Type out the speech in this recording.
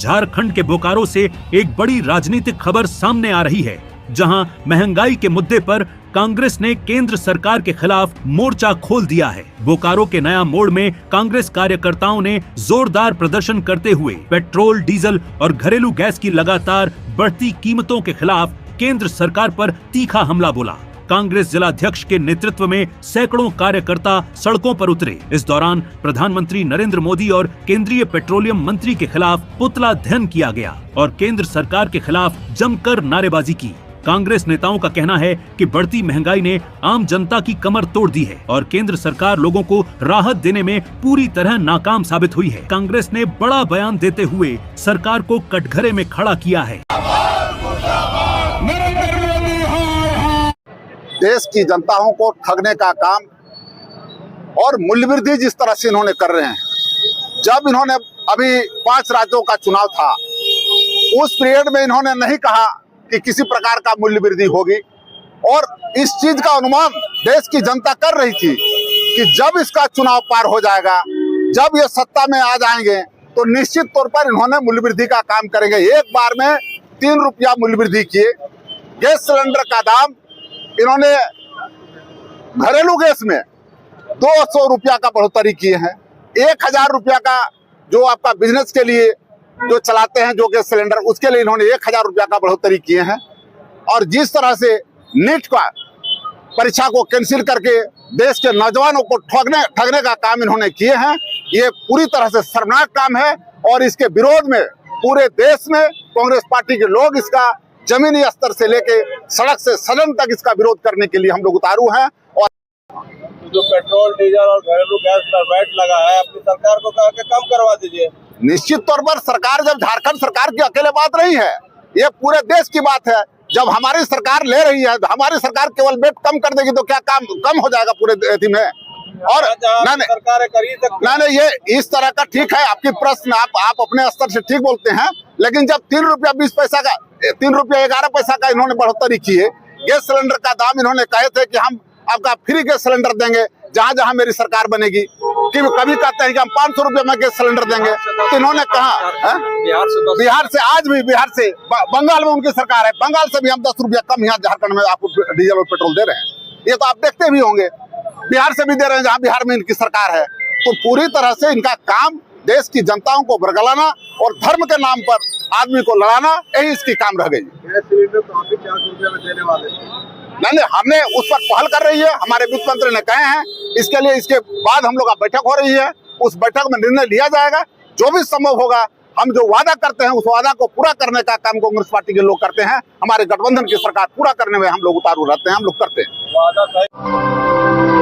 झारखंड के बोकारो से एक बड़ी राजनीतिक खबर सामने आ रही है, जहां महंगाई के मुद्दे पर कांग्रेस ने केंद्र सरकार के खिलाफ मोर्चा खोल दिया है। बोकारो के नया मोड़ में कांग्रेस कार्यकर्ताओं ने जोरदार प्रदर्शन करते हुए पेट्रोल, डीजल और घरेलू गैस की लगातार बढ़ती कीमतों के खिलाफ केंद्र सरकार पर तीखा हमला बोला। कांग्रेस जिलाध्यक्ष के नेतृत्व में सैकड़ों कार्यकर्ता सड़कों पर उतरे। इस दौरान प्रधानमंत्री नरेंद्र मोदी और केंद्रीय पेट्रोलियम मंत्री के खिलाफ पुतला दहन किया गया और केंद्र सरकार के खिलाफ जमकर नारेबाजी की। कांग्रेस नेताओं का कहना है कि बढ़ती महंगाई ने आम जनता की कमर तोड़ दी है और केंद्र सरकार लोगों को राहत देने में पूरी तरह नाकाम साबित हुई है। कांग्रेस ने बड़ा बयान देते हुए सरकार को कटघरे में खड़ा किया है। देश की जनताओं को ठगने का काम और मूल्य वृद्धि जिस तरह से इन्होंने कर रहे हैं, जब इन्होंने अभी 5 राज्यों का चुनाव था उस पीरियड में इन्होंने नहीं कहा कि किसी प्रकार का मूल्य वृद्धि होगी और इस चीज का अनुमान देश की जनता कर रही थी कि जब इसका चुनाव पार हो जाएगा, जब ये सत्ता में आ जाएंगे तो निश्चित तौर पर इन्होंने मूल्य वृद्धि का काम करेंगे। एक बार में 3 रुपया मूल्य वृद्धि किए। गैस सिलेंडर का दाम इन्होंने घरेलू गैस में 200 रुपया का बढ़ोतरी किए हैं। 1000 रुपया का जो आपका बिजनेस के लिए जो चलाते हैं जो गैस सिलेंडर, उसके लिए इन्होंने 1000 रुपया का बढ़ोतरी किए हैं। और जिस तरह से नीट का परीक्षा को कैंसिल करके देश के नौजवानों को ठगने का काम इन्होंने किए हैं, ये पूरी तरह से शर्मनाक काम है और इसके विरोध में पूरे देश में कांग्रेस पार्टी के लोग इसका जमीनी स्तर से लेके सड़क से सदन तक इसका विरोध करने के लिए हम लोग उतारू हैं। और जो पेट्रोल, डीजल और घरेलू गैस पर वैट लगा है, अपनी सरकार को कहा कि कम करवा दीजिए। निश्चित तौर पर सरकार, जब झारखंड सरकार की अकेले बात नहीं है, ये पूरे देश की बात है। जब हमारी सरकार ले रही है, हमारी सरकार केवल वेट कम कर देगी तो क्या काम कम हो जाएगा पूरे देश में? और नहीं, ये इस तरह का ठीक है, आपकी प्रश्न आप अपने स्तर से ठीक बोलते हैं, लेकिन जब 3 रुपया 20 पैसा का 3 रुपया 11 पैसा का इन्होंने बढ़ोतरी की है। गैस सिलेंडर का दाम इन्होंने कहे थे कि हम आपका फ्री गैस सिलेंडर देंगे जहां जहां मेरी सरकार बनेगी, कि कभी कहते हैं कि हम 500 रुपये में गैस सिलेंडर देंगे। तो इन्होंने कहा बिहार से आज भी बंगाल में उनकी सरकार है, बंगाल से भी हम 10 रुपया कम यहाँ झारखंड में आपको डीजल और पेट्रोल दे रहे हैं। ये तो आप देखते भी होंगे, बिहार से भी दे रहे हैं जहाँ बिहार में इनकी सरकार है। तो पूरी तरह से इनका काम देश की जनताओं को बरगलाना और धर्म के नाम पर आदमी को लड़ाना, यही इसकी काम रह गई। नहीं, हमने उस पर पहल कर रही है, हमारे वित्त मंत्री ने कहे हैं। इसके लिए इसके बाद हम लोग का बैठक हो रही है, उस बैठक में निर्णय लिया जाएगा। जो भी संभव होगा, हम जो वादा करते हैं उस वादा को पूरा करने का काम कांग्रेस पार्टी के लोग करते हैं। हमारे गठबंधन की सरकार पूरा करने में हम लोग उतारू रहते हैं, हम लोग करते हैं।